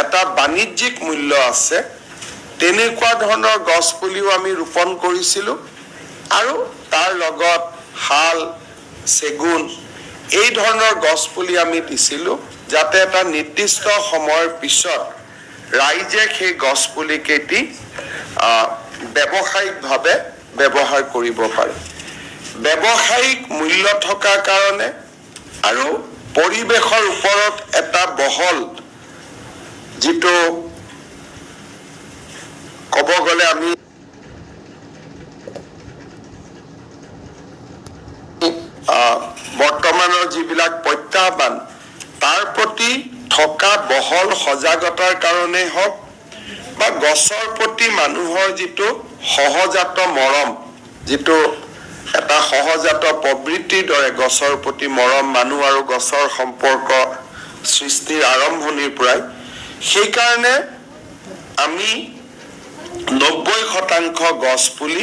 এটা বাণিজ্যিক মূল্য আছে তেনেকুৱা ধৰণৰ গছ পুলিও আমি ৰোপণ কৰিছিলোঁ আৰু তাৰ লগত শাল চেগুন এই ধৰণৰ গছ পুলি আমি দিছিলোঁ যাতে এটা নিৰ্দিষ্ট সময়ৰ পিছত ৰাইজে সেই গছ পুলি কেইটি ব্যৱসায়িকভাৱে ব্যৱহাৰ কৰিব পাৰে ব্যৱসায়িক মূল্য থকাৰ কাৰণে আৰু পৰিৱেশৰ ওপৰত এটা বহল যিটো ক'ব গ'লে আমি বৰ্তমানৰ যিবিলাক প্ৰত্যাহ্বান তাৰ প্ৰতি থকা বহল সজাগতাৰ কাৰণেই হওক বা গছৰ প্ৰতি মানুহৰ যিটো সহজাত মৰম যিটো এটা সহজাত প্ৰবৃত্তিৰ দৰে গছৰ প্ৰতি মৰম মানুহ আৰু গছৰ সম্পৰ্ক সৃষ্টিৰ আৰম্ভণিৰ পৰাই সেইকাৰণে আমি 90% গছ পুলি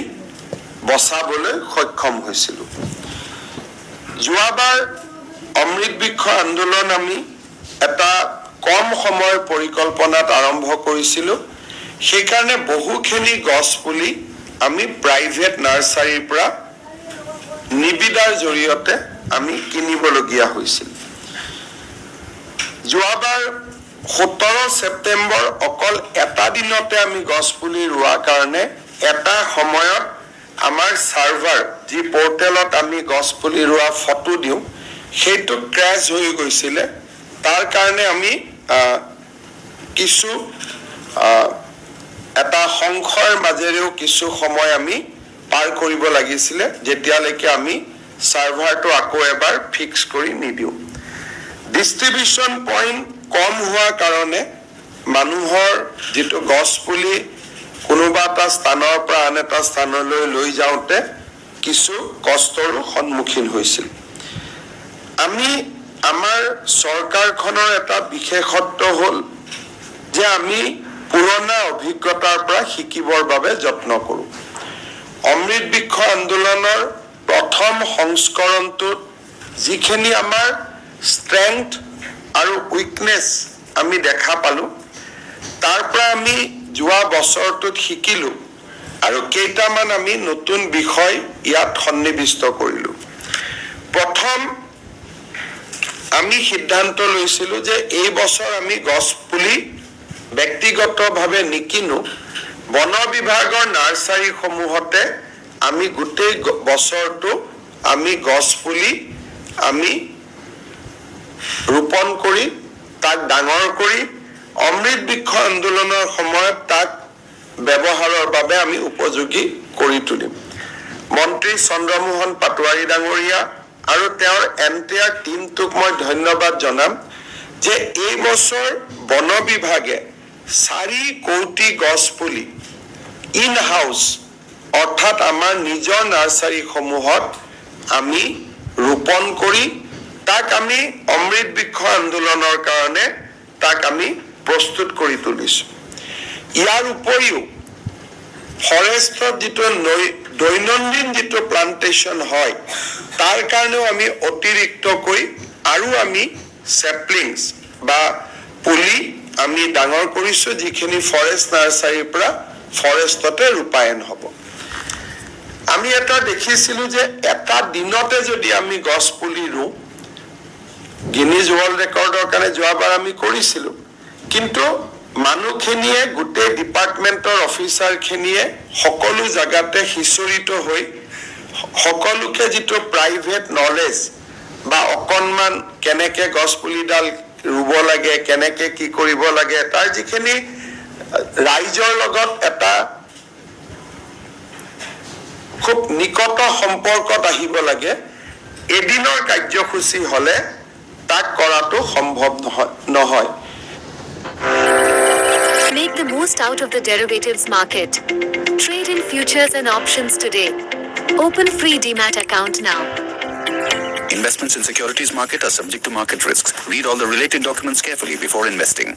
বচাবলৈ সক্ষম হৈছিলোঁ যোৱাবাৰ অমৃত বৃক্ষ আন্দোলন আমি এটা কম সময়ৰ পৰিকল্পনাত আৰম্ভ কৰিছিলোঁ সেইকাৰণে বহুখিনি গছ পুলি আমি প্ৰাইভেট নাৰ্চাৰীৰ পৰা নিবিদাৰ জৰিয়তে আমি কিনিবলগীয়া হৈছিল যোৱাবাৰ 17 ছেপ্টেম্বৰ অকল এটা দিনতে আমি গছ পুলি ৰোৱাৰ কাৰণে এটা সময়ত আমাৰ সাৰ্ভাৰ যি পোৰ্টেলত আমি গছ পুলি ৰোৱা ফটো দিওঁ সেইটো ক্ৰেশ হৈ গৈছিলে তাৰ কাৰণে আমি কিছু এটা সংখ্যাৰ মাজেৰেও কিছু সময় আমি পাৰ কৰিব লাগিছিলে যেতিয়ালৈকে আমি সাৰ্ভাৰটো আকৌ এবাৰ ফিক্স কৰি নিদিওঁ ডিস্ট্ৰিবিউশন পইণ্ট কম হোৱাৰ কাৰণে মানুহৰ যিটো গছ পুলি কোনোবা এটা স্থানৰ পৰা আন এটা স্থানলৈ লৈ যাওঁতে কিছু কষ্টৰো সন্মুখীন হৈছিল আমি আমাৰ চৰকাৰখনৰ এটা বিশেষত্ব হ'ল যে আমি পুৰণা অভিজ্ঞতাৰ পৰা শিকিবৰ বাবে যত্ন কৰোঁ অমৃত বৃক্ষ আন্দোলনৰ প্ৰথম সংস্কৰণটোত যিখিনি আমাৰ ষ্ট্ৰেংথ আৰু উইকনেছ আমি দেখা পালোঁ তাৰ পৰা আমি যোৱা বছৰটোত শিকিলোঁ আৰু কেইটামান আমি নতুন বিষয় ইয়াত সন্নিৱিষ্ট কৰিলোঁ প্ৰথম আমি সিদ্ধান্ত লৈছিলোঁ যে এই বছৰ আমি গছ পুলি ব্যক্তিগতভাৱে নিকিনো বন বিভাগৰ নাৰ্চাৰীসমূহতে আমি গোটেই বছৰটো আমি গছ পুলি আমি ৰোপণ কৰি তাক ডাঙৰ কৰি অমৃত বৃক্ষ আন্দোলনৰ সময়ত তাক ব্যৱহাৰৰ বাবে আমি উপযোগী কৰি তুলিম মন্ত্ৰী চন্দ্ৰমোহন পাটোৱাৰী ডাঙৰীয়া আৰু তেওঁৰ এণ্টায়াৰ টিমটোক মই ধন্যবাদ জনাম যে এই বছৰ বন বিভাগে 4 কোটি গছ পুলি ইন হাউস অৰ্থাৎ আমাৰ নিজৰ নাৰ্চাৰীসমূহত আমি ৰোপণ কৰি তাক আমি অমৃত বৃক্ষ আন্দোলনৰ কাৰণে তাক আমি প্ৰস্তুত কৰি তুলিছোঁ ইয়াৰ উপৰিও ফৰেষ্টত যিটো দৈনন্দিন যিটো প্লান্টেশ্যন হয় তাৰ কাৰণেও আমি অতিৰিক্তকৈ আৰু আমি চেপলিংছ বা পুলি আমি ডাঙৰ কৰিছোঁ যিখিনি ফৰেষ্ট নাৰ্চাৰীৰ পৰা ফৰেষ্টতে ৰূপায়ণ হ'ব আমি এটা দেখিছিলোঁ যে এটা দিনতে যদি আমি গছ পুলি ৰুওঁ গিনিজ ৱৰ্ল্ড ৰেকৰ্ডৰ কাৰণে যোৱাবাৰ আমি কৰিছিলোঁ কিন্তু মানুহখিনিয়ে গোটেই ডিপাৰ্টমেণ্টৰ অফিচাৰখিনিয়ে সকলো জাগাতে সিঁচৰিত হৈ সকলোকে যিটো প্ৰাইভেট নলেজ বা অকণমান কেনেকে গছ পুলিডাল ৰুব লাগে কেনেকে কি কৰিব লাগে তাৰ যিখিনি ৰাইজৰ লগত এটা খুব নিকট সম্পৰ্কত আহিব লাগে এদিনৰ কাৰ্যসূচী হলে তাক কৰাটো সম্ভৱ নহয় Make the most out of the derivatives market. Trade in futures and options today. Open free DMAT account now. Investments in securities market are subject to market risks. Read all the related documents carefully before investing.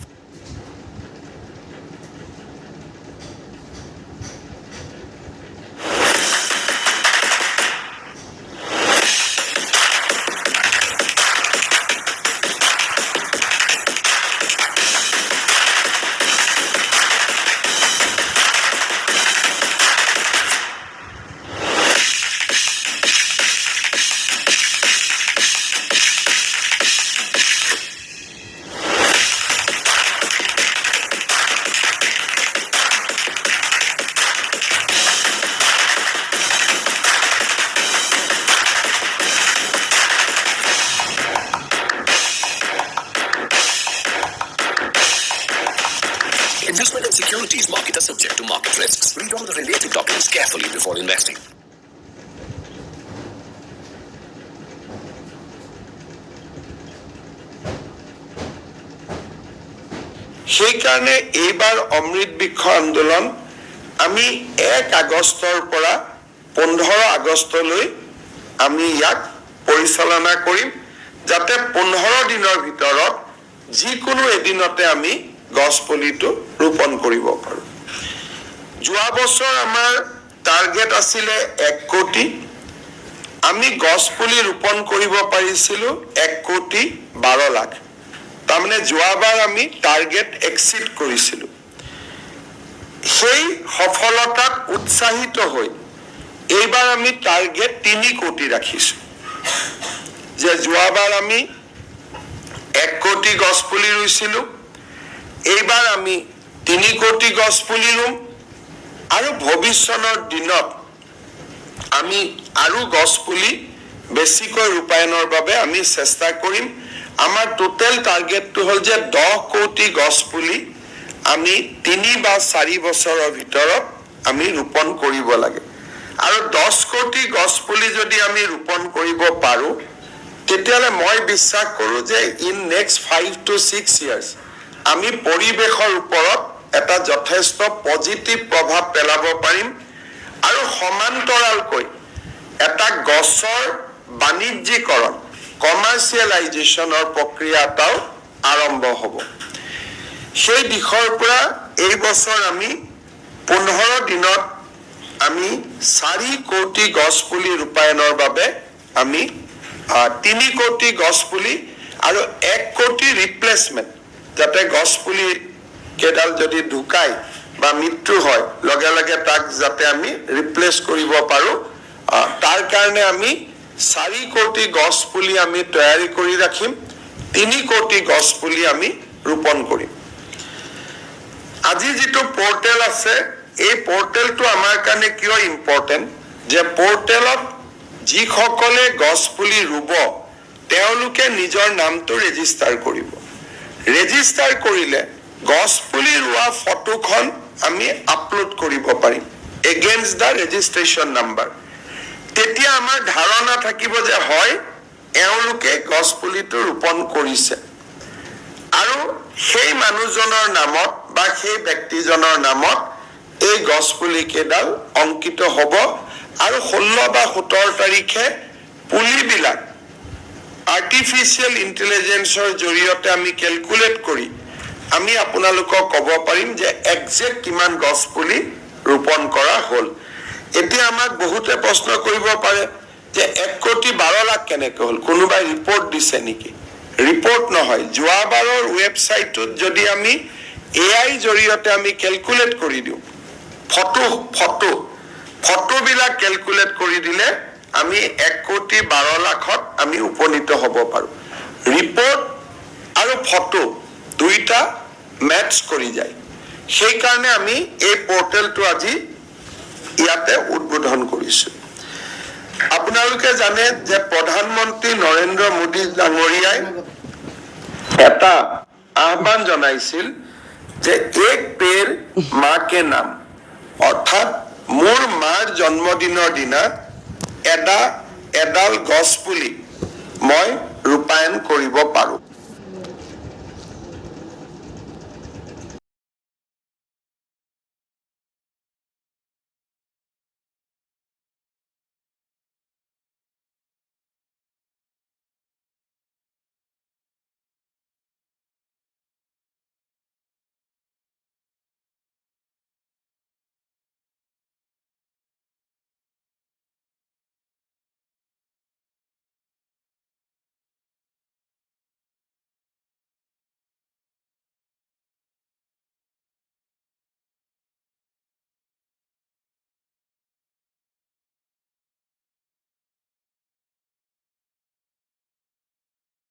Investment in securities market are subject to market risks. Read all the related documents carefully before investing. সেইকাৰণে এইবাৰ অমৃত বৃক্ষ আন্দোলন আমি 1 আগষ্টৰ পৰা 15 আগষ্টলৈ আমি ইয়াক পৰিচালনা কৰিম যাতে 15 দিনৰ ভিতৰত যিকোনো এদিনতে আমি গছপুলিটো ৰোপণ কৰিব পাৰোঁ। যোৱা বছৰ আমাৰ টাৰ্গেট আছিলে 1 কোটি, আমি গছপুলি ৰোপণ কৰিব পাৰিছিলোঁ 1 কোটি 12 লাখ। তাৰমানে যোৱাবাৰ আমি টাৰ্গেট এক্সিড কৰিছিলোঁ। সেই সফলতাত উৎসাহিত হৈ এইবাৰ আমি টাৰ্গেট 3 কোটি ৰাখিছোঁ যে যোৱাবাৰ আমি 1 কোটি গছপুলি ৰুইছিলোঁ, এইবাৰ আমি 3 কোটি গছপুলি ৰুম আৰু ভৱিষ্যতৰ দিনত আমি আৰু গছপুলি বেছিকৈ ৰূপায়ণৰ বাবে আমি চেষ্টা কৰিম। আমাৰ টোটেল টাৰ্গেটটো হ'ল যে 10 কোটি গছপুলি আমি 3 বা 4 বছৰৰ ভিতৰত আমি ৰোপণ কৰিব লাগে আৰু 10 কোটি গছপুলি যদি আমি ৰোপণ কৰিব পাৰোঁ তেতিয়াহ'লে মই বিশ্বাস কৰোঁ যে ইন নেক্সট 5 to 6 years আমি পৰিৱেশৰ ওপৰত এটা যথেষ্ট পজিটিভ প্ৰভাৱ পেলাব পাৰিম আৰু সমান্তৰালকৈ এটা গছৰ বাণিজ্যিকৰণ কমাৰ্চিয়েলাইজেশ্যনৰ প্ৰক্ৰিয়া এটাও আৰম্ভ হ'ব। সেই দিশৰ পৰা এই বছৰ আমি 15 দিনত আমি 4 কোটি গছপুলি ৰূপায়ণৰ বাবে আমি 3 কোটি গছপুলি আৰু 1 কোটি ৰিপ্লেচমেণ্ট যাতে গছপুলি কেইডাল যদি ঢুকায় বা মৃত্যু হয় লগে লগে তাক যাতে আমি ৰিপ্লেচ কৰিব পাৰোঁ তাৰ কাৰণে আমি 4 কোটি গছপুলি আমি তৈয়াৰী কৰি ৰাখিম, 3 কোটি গছপুলি আমি ৰোপণ কৰিম। আজি যিটো পৰ্টেল আছে এই পৰ্টেলটো আমাৰ কাৰণে কিয় ইম্পৰ্টেণ্ট যে পৰ্টেলত যিসকলে গছপুলি ৰুব তেওঁলোকে নিজৰ নামটো ৰেজিষ্টাৰ কৰিব। ৰেজিষ্টাৰ কৰিলে গছপুলি ৰোৱা ফটোখন আমি আপলোড কৰিব পাৰিম এগেইনষ্ট দ্য ৰেজিষ্ট্ৰেশ্যন নাম্বাৰ। তেতিয়া আমাৰ ধাৰণা থাকিব যে হয় এওঁলোকে গছপুলিটো ৰোপণ কৰিছে আৰু সেই মানুহজনৰ নামত বা সেই ব্যক্তিজনৰ নামত এই গছপুলি কেইডাল অংকিত হ'ব আৰু 16 বা 17 তাৰিখে পুলিবিলাক আৰ্টিফিচিয়েল ইণ্টেলিজেন্সৰ জৰিয়তে আমি কেলকুলেট কৰি আমি আপোনালোকক ক'ব পাৰিম যে একজেক্ট কিমান গছপুলি ৰোপণ কৰা হ'ল। এতিয়া আমাক বহুতে প্ৰশ্ন কৰিব পাৰে যে 1 কোটি 12 লাখ কেনেকৈ হ'ল, কোনোবাই ৰিপৰ্ট দিছে নেকি? ৰিপৰ্ট নহয়, যোৱাবাৰৰ ৱেবছাইটটোত যদি আমি AI জৰিয়তে আমি কেলকুলেট কৰি দিওঁ ফটোবিলাক কেলকুলেট কৰি দিলে আমি 1 কোটি 12 লাখত আমি উপনীত হ'ব পাৰোঁ। ৰিপৰ্ট আৰু ফটো দুইটা মেটচ কৰি যায়। সেইকাৰণে আমি এই পৰ্টেলটো আজি ইয়াতে উদ্বোধন কৰিছোঁ। আপোনালোকে জানে যে প্ৰধানমন্ত্ৰী নৰেন্দ্ৰ মোদী ডাঙৰীয়াই এটা আহ্বান জনাইছিল যে এক পেৰ মা কে নাম, অৰ্থাৎ মোৰ মাৰ জন্মদিনৰ দিনা এডাল গছপুলি মই ৰূপায়ণ কৰিব পাৰোঁ।